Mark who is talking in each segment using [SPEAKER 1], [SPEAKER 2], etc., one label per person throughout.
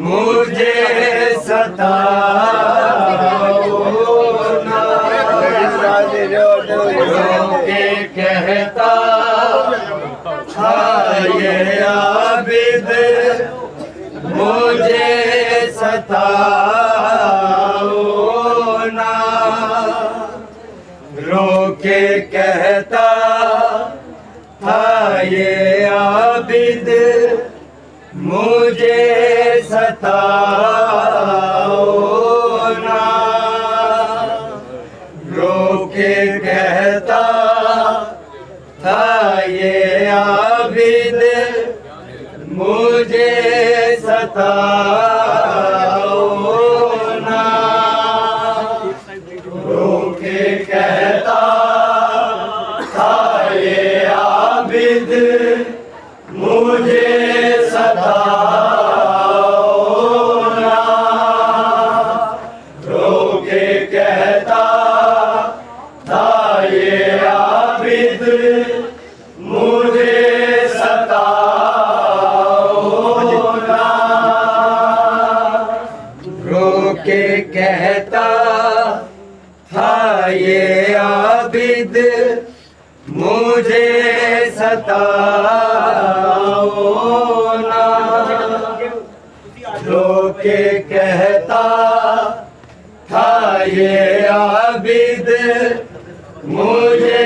[SPEAKER 1] मुझे के कहता था ये आबिद मुझे सताओ ना, रोके कहता था ये आबिद मुझे सताओ ना, रोके कहता था ये आबिद मुझे सताओ ना, रोके कहता था ये आबिद मुझे सताओ ना, रोके कहता था ये आबिद मुझे सताओ ना, रोके कहता था ये आबिद मुझे सताओ ना, रोके कहता था ये आबिद मुझे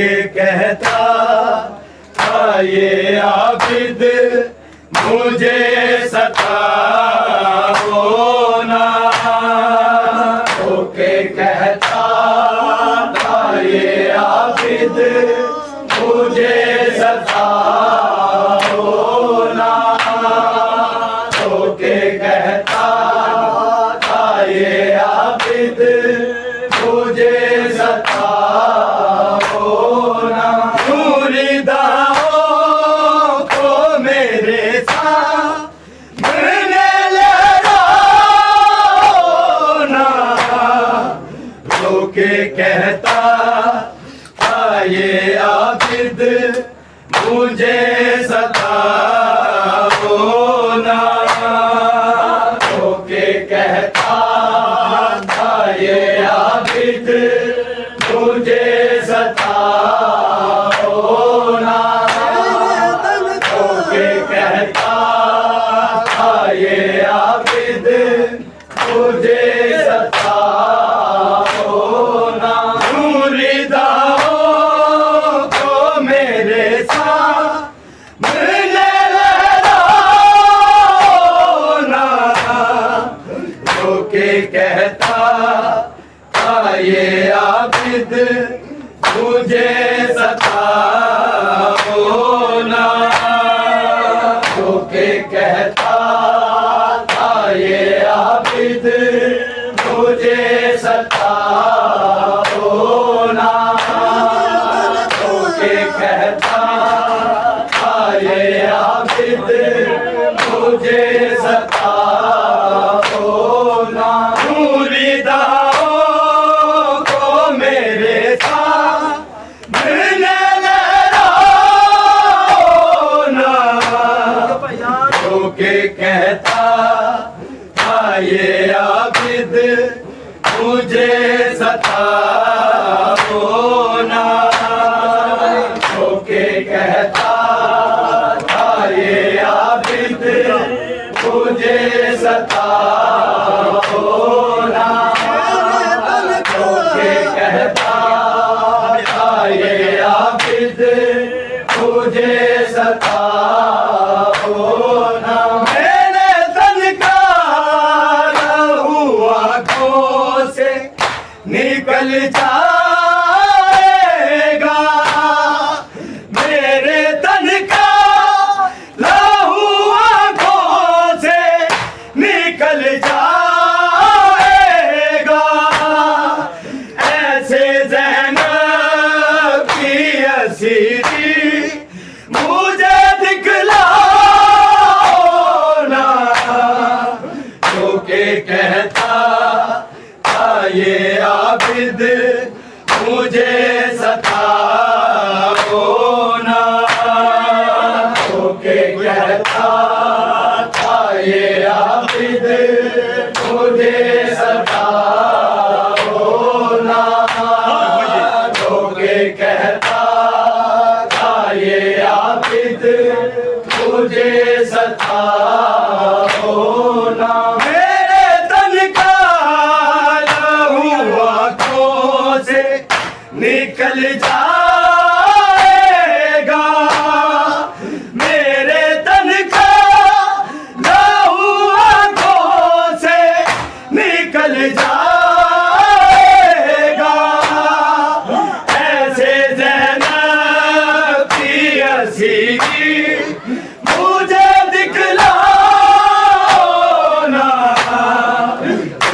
[SPEAKER 1] के कहता था ये आबिद मुझे सताओ ना, होके कहता था ये आबिद मुझे सताओ ना, होके कहता था ये आबिद मुझे सताओ ना। मुरीदाओं को मेरे साथ मिलने लगाओ ना, रोके कहता था ये आबिद मुझे सताओ ना, रोके कहता था ये आबिद मुझे सताओ ना, रोके कहता था ये आबिद मुझे सताओ ना। मुरीदाओं को मेरे साथ मिलने लगाओ ना, रोके कहता था ये आबिद मुझे सताओ ना, रोके कहता था ये आबिद मुझे सताओ ना, रोके कहता था ये आबिद मुझे सताओ ना। मुरीदाओं को मेरे साथ मिलने लगाओ ना, रोके कहता था ये आबिद मुझे सताओ ना, रोके कहता था ये आबिद मुझे सताओ ना, रोके कहता था ये आबिद मुझे सताओ ना। मेरे तन का लहू आँखों से निकल जाएगा, मेरे तन का लहू आँखों से निकल जाएगा, ऐसे ज़ैनब की असीरी मुझे दिखलाओ ना, रोके कहता था ये आबिद मुझे सताओ ना, रोके कहता था ये आबिद मुझे सताओ ना, रोके कहता था ये आबिद मुझे सताओ ना। मेरे तन का लहू आँखों से निकल जाएगा, मेरे तन का लहू आँखों से निकल जाएगा, ऐसे ज़ैनब की असीरी मुझे दिखलाओ ना,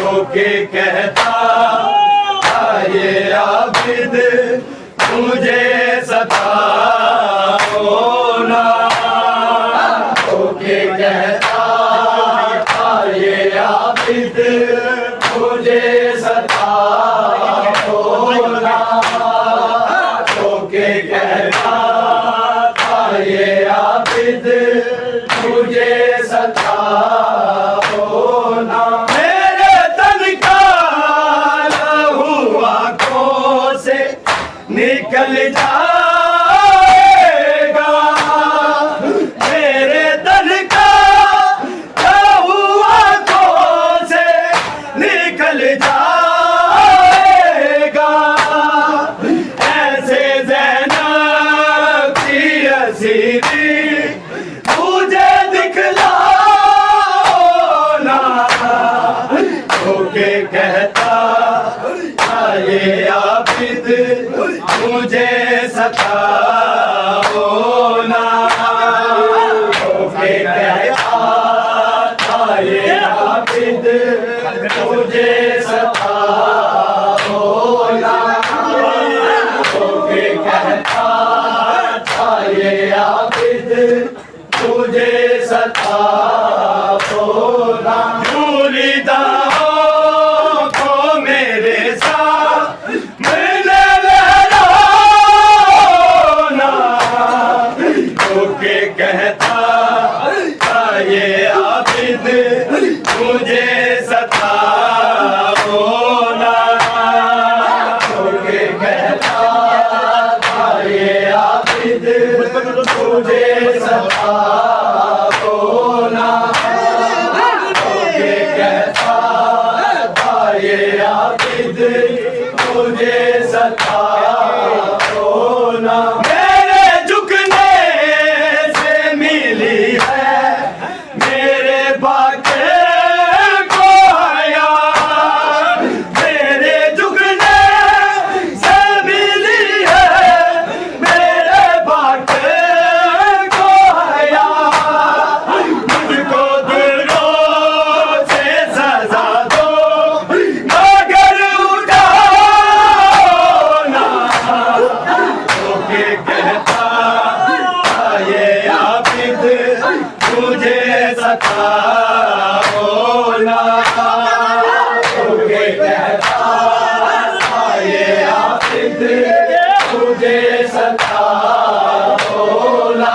[SPEAKER 1] रोके कहता था ये आबिद मुझे सताओ ना, रोके कहता था ये आबिद मुझे सताओ ना, रोके कहता था ये आबिद मुझे सताओ ना। मेरे तन का लहू आँखों से निकल जाएगा, मेरे तन का लहू आँखों से निकल जाएगा, ऐसे हसीरी मुझे दिखलाओ ना, होके कहता ये आबिद मुझे सताओ ना, होके कहता ये आबिद मुझे सताओ ना, होके कहता ये आबिद मुझे सताओ ना। मुरीदाओं को मेरे साथ मिलने लो ना, होके कहता ये आबिद मुझे सताओ ना, होके कहता ये आबिद मुझे सताओ ना, होके कहता ये आबिद मुझे सताओ ना। मेरे झुकने से मिली है मेरे बाके को हया, मेरे झुकने से मिली है मेरे बाके को हया, मुझको दिलों से सजा दो मगर उठाओ ना, होके कहता ये आबिद मुझे सताओ ना, होके कहता ये आबिद मुझे सताओ ना,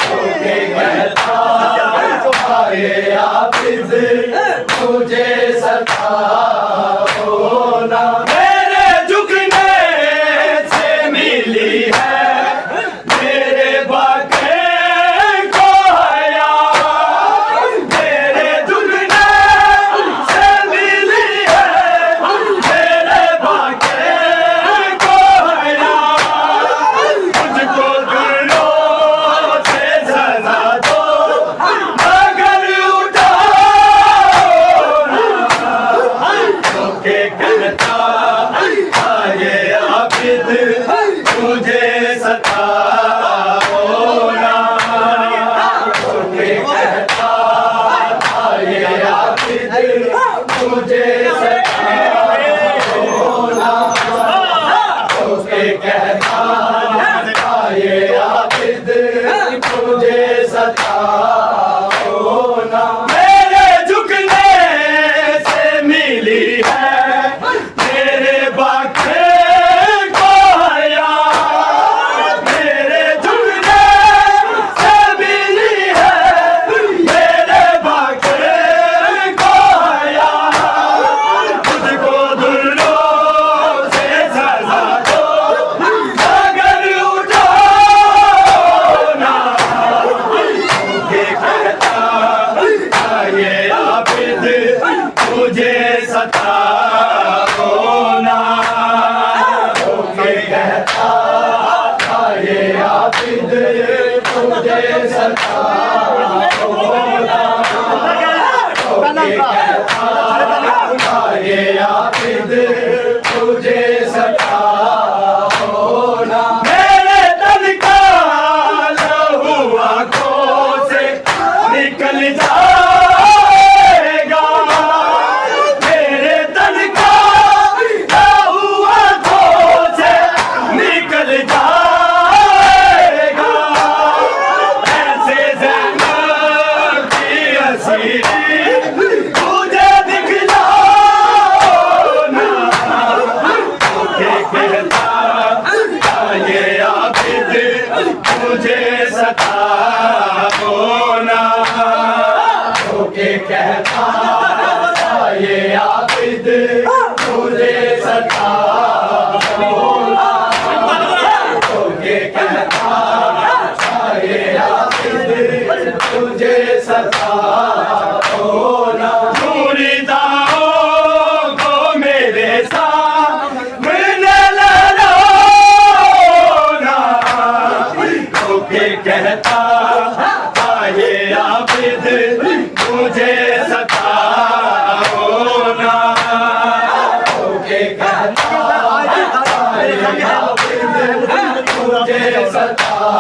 [SPEAKER 1] होके कहता ये आबिद मुझे सताओ ना। मेरे झुकने से मिली है मेरे बाके को हया, मेरे झुकने से मिली है मेरे बाके को हया, मुझको दिलों से सजा दो मगर उठाओ ना, होके कहता ये आबिद मुझे सताओ ना, होके कहता ये आबिद मुझे सताओ ना, होके कहता ये आबिद मुझे सताओ ना। मेरे झुकने से मिली है मेरे बाके को हया, मेरे झुकने से मिली है मेरे बाके को हया, मुझको दिलों से सजा दो मगर उठाओ ना, होके कहता ये आबिद मुझे सताओ ना, होके कहता ये आबिद मुझे सताओ ना, होके कहता ये आबिद मुझे सताओ ना। मेरे तन का लहू आँखों से निकल जाएगा, मेरे तन का लहू आँखों से निकल जाएगा, ऐसे ज़ैनब की हसीरी मुझे दिखलाओ ना, होके कहता ये आबिद मुझे सताओ ना, होके कहता ये आबिद मुझे सताओ ना, होके कहता ये आबिद मुझे सताओ ना। मुरीदाओं को मेरे साथ मिलने लो ना, कहता था ये आबिद मुझे सताओ ना, के कहता था ये आबिद मुझे सताओ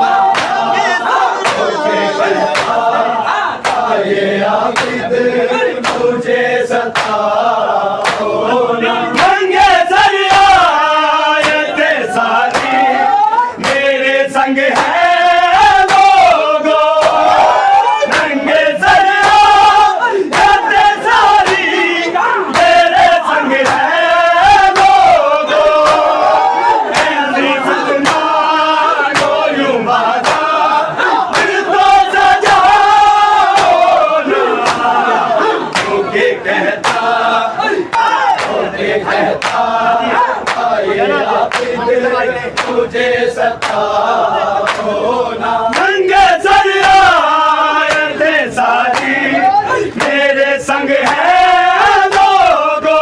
[SPEAKER 1] ना, के कहता था ये आबिद मुझे सताओ ना। नंगे सर आयते सारी मेरे संग है लोगो, नंगे सर आयते सारी मेरे संग है लोगो, ऐसी सलमानो यूं बाजा दिल तो सजाओ ना, क्योंकि कहता ये आबिद मुझे सताओ ना। नंगे सर आयते सारी मेरे संग है लोगो,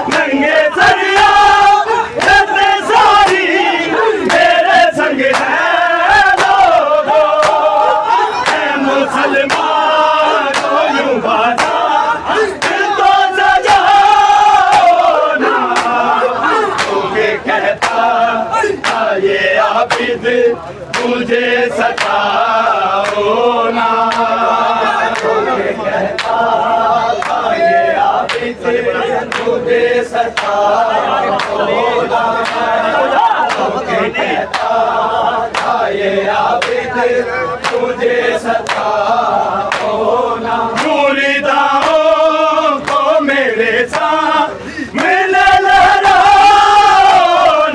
[SPEAKER 1] नंगे सर आयते सारी मेरे संग है लोगो, ऐ मुसलमान को यूं बाजा दिल तो सजाओ ना, क्योंकि कहता था ये आबिद मुझे सताओ ना, क्योंकि कहता था ये आबिद मुझे सताओ ना, क्योंकि कहता था ये आबिद मुझे सताओ ना। मुरीदाओं को मेरे साथ मिले लहराओ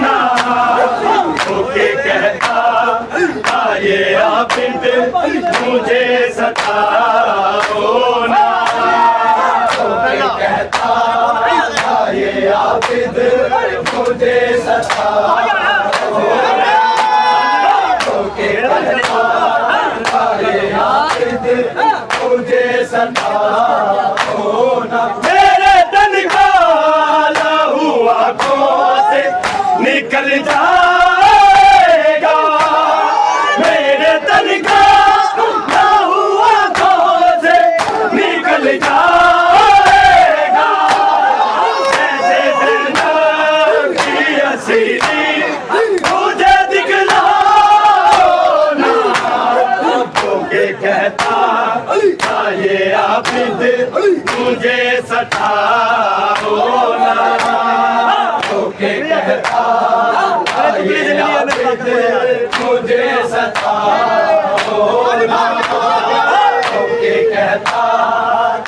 [SPEAKER 1] ना, क्योंकि कहता था ये आबिद मुझे सताओ ना, क्योंकि कहता था ये आबिद मुझे सताओ ना, क्योंकि कहता था ये आबिद मुझे सताओ ना। मेरे तन का लहू आँखों से निकल जाएगा, मेरे तन का लहू आँखों से निकल जाएगा, ऐसे जन्नत की हसीनी मुझे दिखलाओ ना, क्योंकि कहता था ये आबिद मुझे सताओ ना, क्योंकि कहता था ये आबिद मुझे सताओ ना, क्योंकि कहता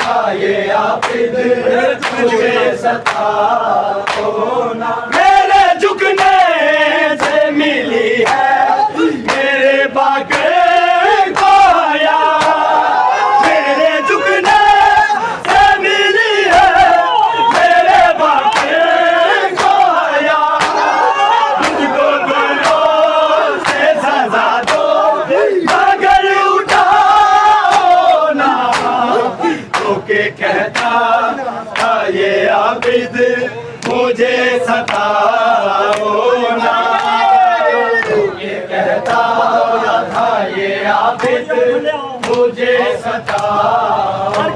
[SPEAKER 1] था ये आबिद मुझे सताओ ना। मेरे झुकने से मिली है मेरे बाग काया, मेरे झुकने से मिली है मेरे बाग काया, मुझको गुलों से सजा दो मगर उठाओ ना, क्योंकि कहता था ये आबिद मुझे सताओ ना, क्योंकि कहता था ये आबिद मुझे सताओ